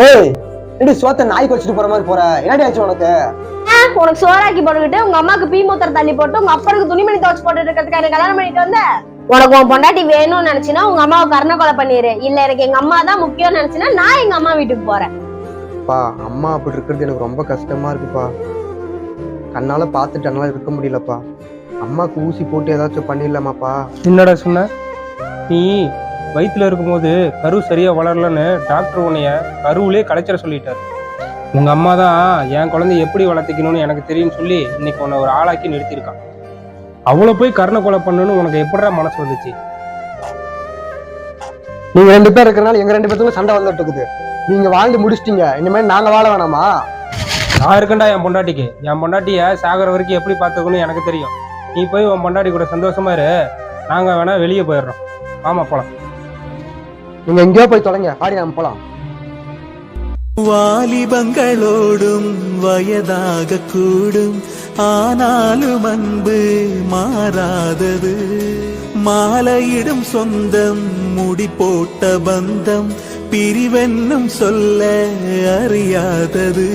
ஏய், என்னடி சோத்த நாய்க்கு வச்சுட்டு போற மாதிரி போற? என்னடி ஆச்சு உனக்கு? உனக்கு சோறாக்கி போட்டுக்கிட்டு உங்க அம்மாக்கு பீ மூத்தர் தள்ளி போட்டு உங்க அப்பனுக்கு துணிமணி துவச்சு போட்டு இருக்கிறதுக்கு எனக்கு கல்யாணம் பண்ணிட்டு வந்த. உனக்கு உன் பொண்டாட்டி வேணும்னு நினைச்சினா உங்க அம்மாவை கருணை கொலை பண்ணிரு. இல்ல எனக்கு எங்க அம்மா தான் முக்கியம்னு நினைச்சினா நான் எங்க அம்மா வீட்டுக்கு போறேன். பா, அம்மா அப்படி இருக்கிறது எனக்கு ரொம்ப கஷ்டமா இருக்குப்பா. கண்ணால பாத்துட்டு என்னால இருக்க முடியலப்பா. அம்மாக்கு ஊசி போட்டு ஏதாச்சும் பண்ணிடலாமாப்பா? என்னடா சொன்ன? நீ வயிற்றுல இருக்கும்போது கரு சரியா வளரலன்னு டாக்டர் உன்னைய கருவிலே கலைச்சிட சொல்லிட்டாரு. உங்க அம்மா தான் என் குழந்தைய எப்படி வளர்த்திக்கணும்னு எனக்கு தெரியும்னு சொல்லி இன்னைக்கு உன்னை ஒரு ஆளாக்கி நிறுத்திருக்கான். அவ்வளோ போய் கருணை கொலை பண்ணணும்னு உனக்கு எப்படிடா மனசு வந்துச்சு? நீங்க 2 பேர் இருக்கிறனால எங்க 2 பேத்துக்கும் சண்டை வந்துட்டு இருக்குது. நீங்க வாழ்ந்து முடிச்சிட்டீங்க, இனிமேல் நாங்க வாழ வேணாமா? நான் இருக்கேன்டா என் பொண்டாட்டிக்கு. என் பொண்டாட்டிய சாகர வரைக்கும் எப்படி பார்த்துக்கணும் எனக்கு தெரியும். நீ போய் உன் பொண்டாட்டி கூட சந்தோஷமா இரு. நாங்க வேணா வெளியே போயிடுறோம். ஆமா, போலாம். நீங்க எங்கேயோ போய் தொலைங்க, ஆடி நாம போலாம். வாலிபங்களோடும் வயதாக கூடும், ஆனாலும் அன்பு மாறாதது. மாலையிடும் சொந்தம், முடி போட்ட பந்தம், பிரிவென்னும் சொல்ல அறியாதது.